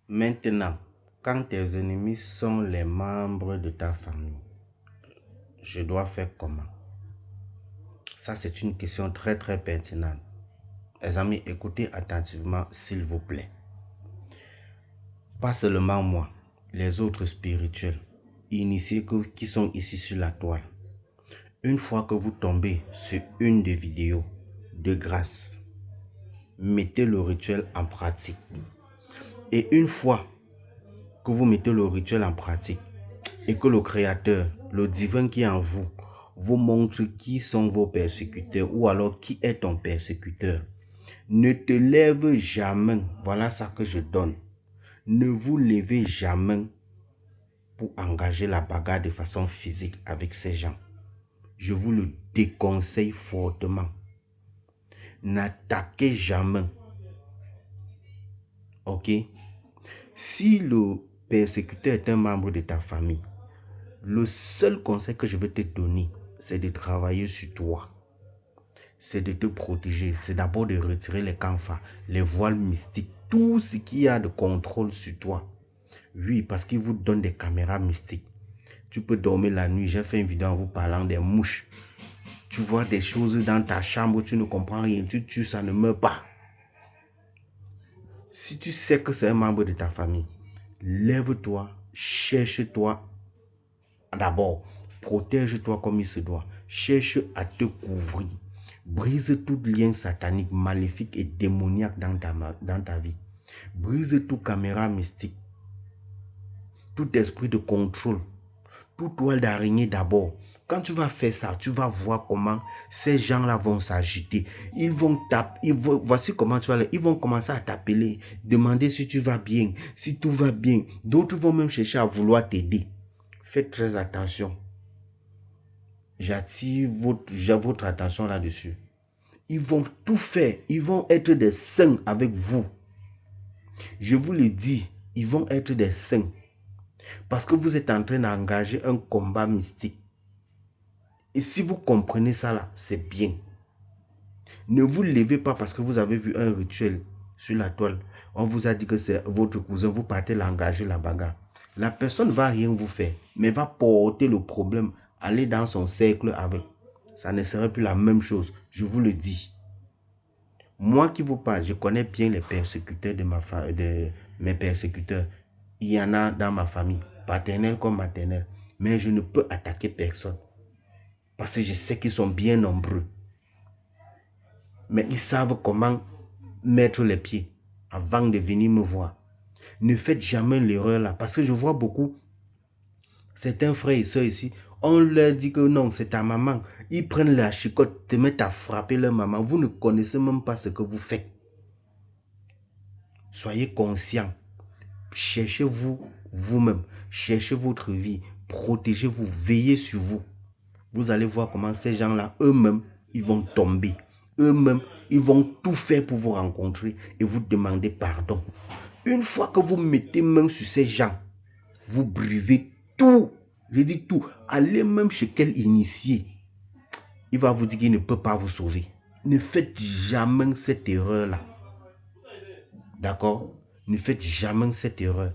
Maintenant, quand tes ennemis sont les membres de ta famille, je dois faire comment? Ça, c'est une question très pertinente. Les amis, écoutez attentivement, s'il vous plaît. Pas seulement moi, les autres spirituels, initiés qui sont ici sur la toile. Une fois que vous tombez sur une des vidéos, de grâce, mettez le rituel en pratique. Et une fois que vous mettez le rituel en pratique et que le Créateur, le divin qui est en vous, vous montre qui sont vos persécuteurs ou alors qui est ton persécuteur, ne te lève jamais. Voilà ça que je donne. Ne vous levez jamais pour engager la bagarre de façon physique avec ces gens. Je vous le déconseille fortement. N'attaquez jamais. Ok? Si le persécuteur est un membre de ta famille, le seul conseil que je vais te donner, c'est de travailler sur toi. C'est de te protéger. C'est d'abord de retirer les canfas, les voiles mystiques, tout ce qu'il y a de contrôle sur toi. Oui, parce qu'ils vous donnent des caméras mystiques. Tu peux dormir la nuit. J'ai fait une vidéo en vous parlant des mouches. Tu vois des choses dans ta chambre, tu ne comprends rien. Tu tues, ça ne meurt pas. Si tu sais que c'est un membre de ta famille, lève-toi, cherche-toi d'abord. Protège-toi comme il se doit. Cherche à te couvrir. Brise tout lien satanique, maléfique et démoniaque dans ta vie. Brise tout caméra mystique. Tout esprit de contrôle. Tout toile d'araignée d'abord. Quand tu vas faire ça, tu vas voir comment ces gens-là vont s'agiter. Ils vont taper. Voici comment tu vas aller. Ils vont commencer à t'appeler, demander si tu vas bien, si tout va bien. D'autres vont même chercher à vouloir t'aider. Faites très attention. J'attire votre attention là-dessus. Ils vont tout faire. Ils vont être des saints avec vous. Je vous le dis, ils vont être des saints. Parce que vous êtes en train d'engager un combat mystique. Et si vous comprenez ça là, c'est bien. Ne vous levez pas parce que vous avez vu un rituel sur la toile. On vous a dit que c'est votre cousin, vous partez l'engager la bagarre. La personne ne va rien vous faire, mais va porter le problème, aller dans son cercle avec. Ça ne serait plus la même chose, je vous le dis. Moi qui vous parle, je connais bien les persécuteurs de mes persécuteurs. Il y en a dans ma famille, paternelle comme maternelle. Mais je ne peux attaquer personne. Parce que je sais qu'ils sont bien nombreux. Mais ils savent comment mettre les pieds avant de venir me voir. Ne faites jamais l'erreur là. Parce que je vois beaucoup, certains frères et soeurs ici, on leur dit que non, c'est ta maman. Ils prennent la chicotte, te mettent à frapper leur maman. Vous ne connaissez même pas ce que vous faites. Soyez conscients. Cherchez-vous vous-même. Cherchez votre vie. Protégez-vous. Veillez sur vous. Vous allez voir comment ces gens-là, eux-mêmes, ils vont tomber. Eux-mêmes, ils vont tout faire pour vous rencontrer et vous demander pardon. Une fois que vous mettez main sur ces gens, vous brisez tout. Je dis tout. Allez même chez quel initié. Il va vous dire qu'il ne peut pas vous sauver. Ne faites jamais cette erreur-là. D'accord? Ne faites jamais cette erreur.